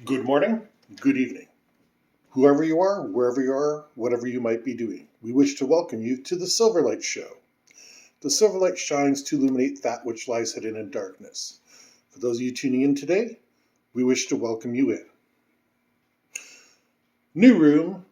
Good morning, good evening. Whoever you are, wherever you are, whatever you might be doing, we wish to welcome you to the Silverlight Show. The Silverlight shines to illuminate that which lies hidden in darkness. For those of you tuning in today, we wish to welcome you in. New room,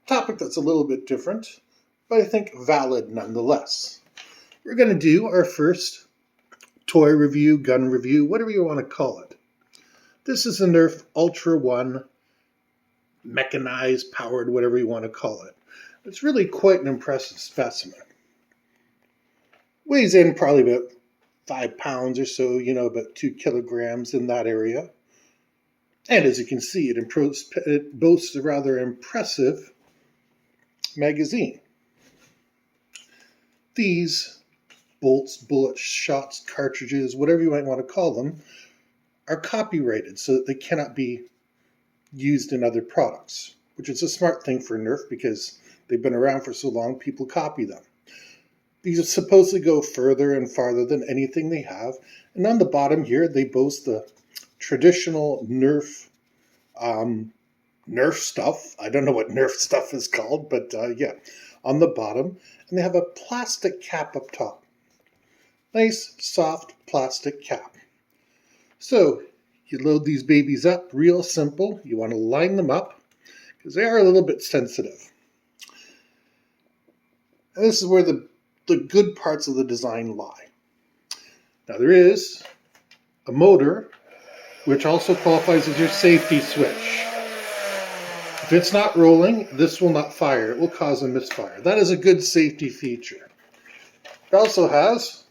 topic that's a little bit different, but I think valid nonetheless. We're going to do our first toy review, gun review, whatever you want to call it. This is a Nerf Ultra One mechanized, powered, whatever you want to call it. It's really quite an impressive specimen. Weighs in probably about 5 pounds or so, about 2 kilograms in that area. And as you can see, it boasts a rather impressive magazine. These bolts, bullets, shots, cartridges, whatever you might want to call them, are copyrighted so that they cannot be used in other products, which is a smart thing for Nerf because they've been around for so long, people copy them. These supposedly go further and farther than anything they have. And on the bottom here, they boast the traditional Nerf stuff. I don't know what Nerf stuff is called, but yeah, on the bottom. And they have a plastic cap up top. Nice, soft plastic cap. So you load these babies up real simple. You want to line them up because they are a little bit sensitive. And this is where the good parts of the design lie. Now there is a motor which also qualifies as your safety switch. If it's not rolling, this will not fire. It will cause a misfire. That is a good safety feature. It also has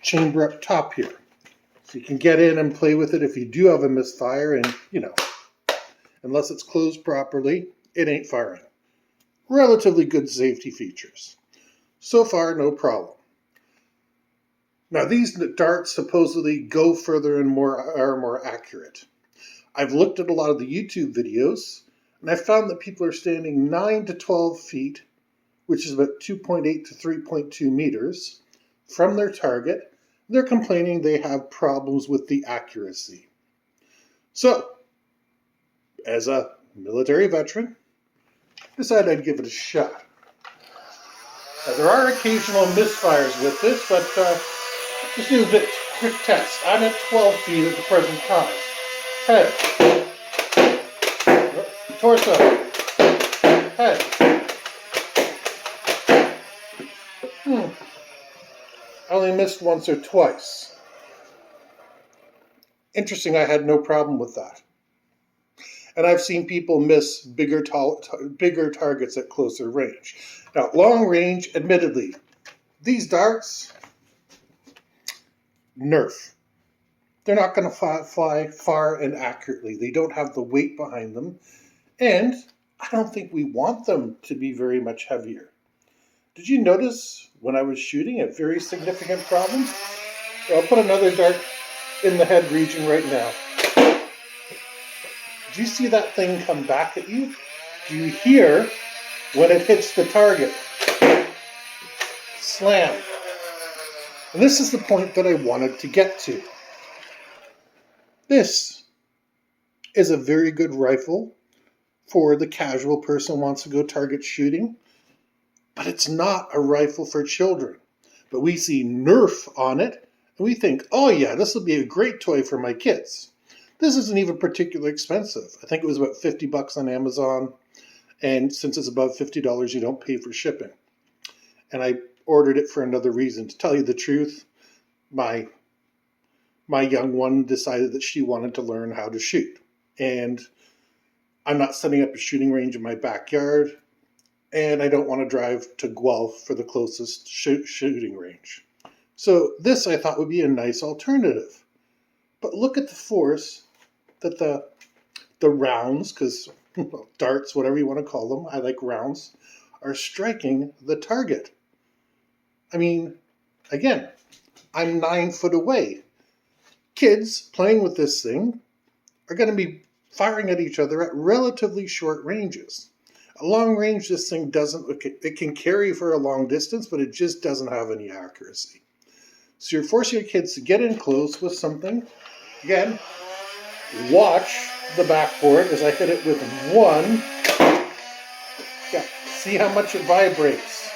chamber up top here. So you can get in and play with it if you do have a misfire and, unless it's closed properly, it ain't firing. Relatively good safety features. So far, no problem. Now, these darts supposedly go further and are more accurate. I've looked at a lot of the YouTube videos, and I found that people are standing 9 to 12 feet, which is about 2.8 to 3.2 meters, from their target. They're complaining they have problems with the accuracy. So, as a military veteran, decided I'd give it a shot. Now, there are occasional misfires with this, but just do a quick test. I'm at 12 feet at the present time. Head. Torso. Head. I only missed once or twice. Interesting, I had no problem with that. And I've seen people miss bigger targets at closer range. Now, long range, admittedly, these darts, Nerf. They're not going to fly far and accurately. They don't have the weight behind them. And I don't think we want them to be very much heavier. Did you notice when I was shooting a very significant problem? So I'll put another dart in the head region right now. Did you see that thing come back at you? Do you hear when it hits the target? Slam. And this is the point that I wanted to get to. This is a very good rifle for the casual person who wants to go target shooting, but it's not a rifle for children. But we see Nerf on it, and we think, oh yeah, this will be a great toy for my kids. This isn't even particularly expensive. I think it was about $50 on Amazon, and since it's above $50, you don't pay for shipping. And I ordered it for another reason. To tell you the truth, my young one decided that she wanted to learn how to shoot. And I'm not setting up a shooting range in my backyard, and I don't want to drive to Guelph for the closest shooting range. So this I thought would be a nice alternative. But look at the force that the rounds, because darts, whatever you want to call them, I like rounds, are striking the target. I mean, again, I'm 9 foot away. Kids playing with this thing are going to be firing at each other at relatively short ranges. At long range, this thing it can carry for a long distance, but it just doesn't have any accuracy. So you're forcing your kids to get in close with something. Again, watch the backboard as I hit it with one. Yeah, see how much it vibrates.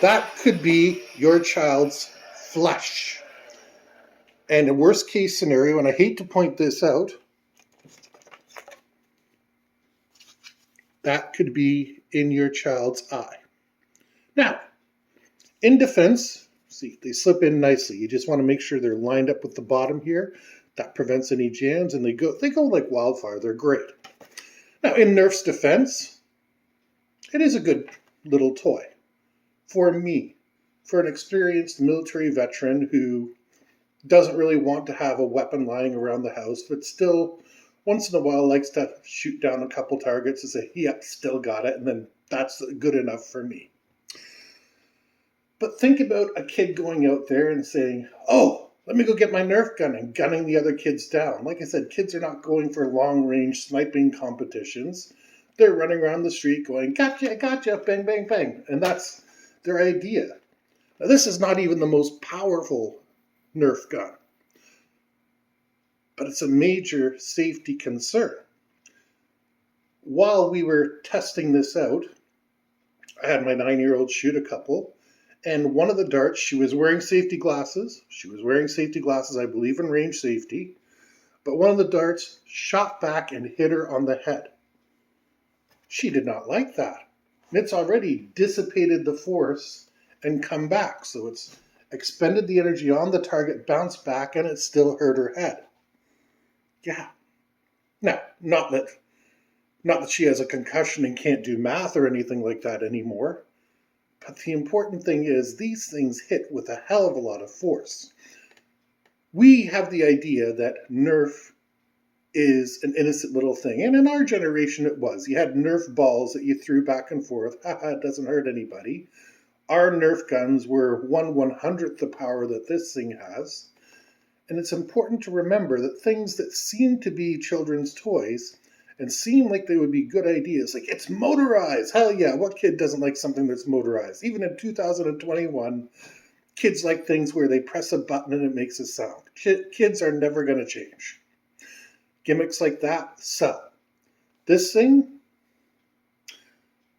That could be your child's flesh. And the worst case scenario, and I hate to point this out, that could be in your child's eye. Now, in defense, see, they slip in nicely. You just want to make sure they're lined up with the bottom here. That prevents any jams, and they go like wildfire. They're great. Now, in Nerf's defense, it is a good little toy. For me, for an experienced military veteran who doesn't really want to have a weapon lying around the house, but still, once in a while, likes to shoot down a couple targets and say, yep, still got it, and then that's good enough for me. But think about a kid going out there and saying, oh, let me go get my Nerf gun and gunning the other kids down. Like I said, kids are not going for long-range sniping competitions. They're running around the street going, gotcha, gotcha, bang, bang, bang. And that's their idea. Now, this is not even the most powerful Nerf gun, but it's a major safety concern. While we were testing this out, I had my 9-year-old shoot a couple, and one of the darts, she was wearing safety glasses. She was wearing safety glasses, I believe, in range safety, but one of the darts shot back and hit her on the head. She did not like that. It's already dissipated the force and come back, so it's expended the energy on the target, bounced back, and it still hurt her head. Yeah. Now, not that she has a concussion and can't do math or anything like that anymore, but the important thing is these things hit with a hell of a lot of force. We have the idea that Nerf is an innocent little thing, and in our generation it was. You had Nerf balls that you threw back and forth. Haha, it doesn't hurt anybody. Our Nerf guns were 1/100th the power that this thing has. And it's important to remember that things that seem to be children's toys and seem like they would be good ideas, like it's motorized. Hell yeah, what kid doesn't like something that's motorized? Even in 2021, kids like things where they press a button and it makes a sound. Kids are never going to change. Gimmicks like that sell. This thing,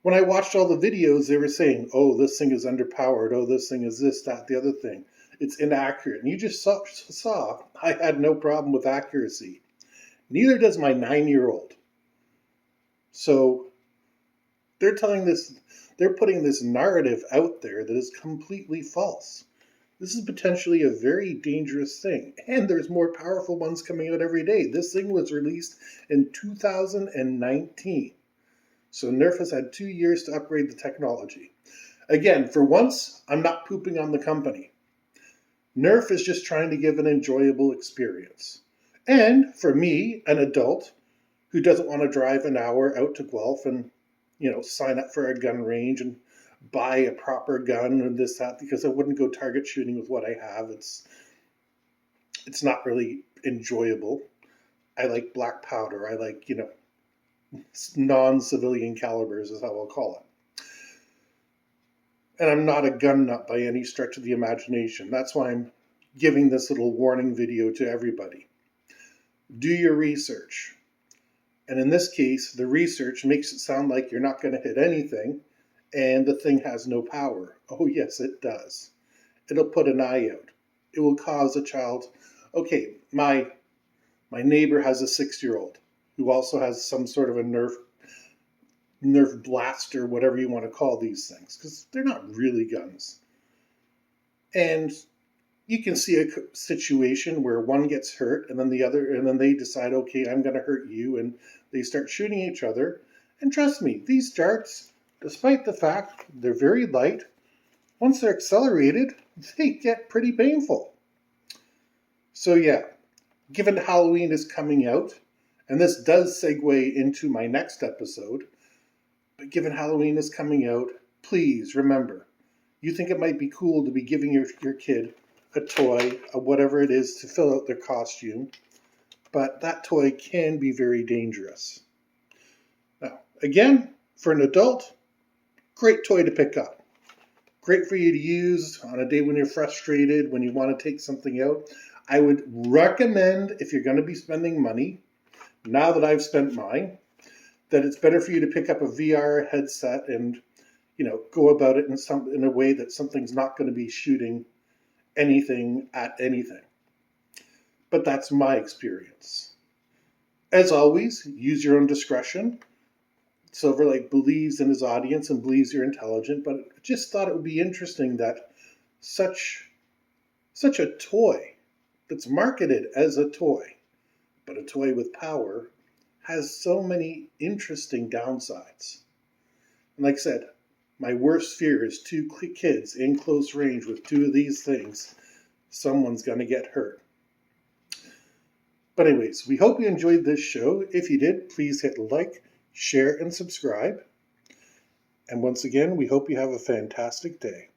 when I watched all the videos, they were saying, oh, this thing is underpowered. Oh, this thing is this, that, the other thing. It's inaccurate. And you just saw I had no problem with accuracy. Neither does my 9-year-old. So they're putting this narrative out there that is completely false. This is potentially a very dangerous thing. And there's more powerful ones coming out every day. This thing was released in 2019. So Nerf has had 2 years to upgrade the technology. Again, for once, I'm not pooping on the company. Nerf is just trying to give an enjoyable experience. And for me, an adult who doesn't want to drive an hour out to Guelph and, sign up for a gun range and buy a proper gun and this, that, because I wouldn't go target shooting with what I have. It's not really enjoyable. I like black powder. I like, non-civilian calibers is how I'll call it. And I'm not a gun nut by any stretch of the imagination. That's why I'm giving this little warning video to everybody. Do your research. And in this case, the research makes it sound like you're not going to hit anything and the thing has no power. Oh yes, it does. It'll put an eye out. It will cause a child. Okay, my neighbor has a 6-year-old who also has some sort of a Nerf blaster, whatever you want to call these things, because they're not really guns. And you can see a situation where one gets hurt and then the other, and then they decide, okay, I'm going to hurt you, and they start shooting each other. And trust me, these darts, despite the fact they're very light, once they're accelerated, they get pretty painful. So yeah, given Halloween is coming out, and this does segue into my next episode, but given Halloween is coming out, please remember, you think it might be cool to be giving your kid a toy, whatever it is, to fill out their costume, but that toy can be very dangerous. Now, again, for an adult, great toy to pick up. Great for you to use on a day when you're frustrated, when you want to take something out. I would recommend, if you're going to be spending money, now that I've spent mine, that it's better for you to pick up a VR headset and, go about it in a way that something's not going to be shooting anything at anything. But that's my experience. As always, use your own discretion. Silverlight believes in his audience and believes you're intelligent, but I just thought it would be interesting that such a toy that's marketed as a toy, but a toy with power, has so many interesting downsides. And like I said, my worst fear is two kids in close range with two of these things. Someone's going to get hurt. But anyways, we hope you enjoyed this show. If you did, please hit like, share, and subscribe. And once again, we hope you have a fantastic day.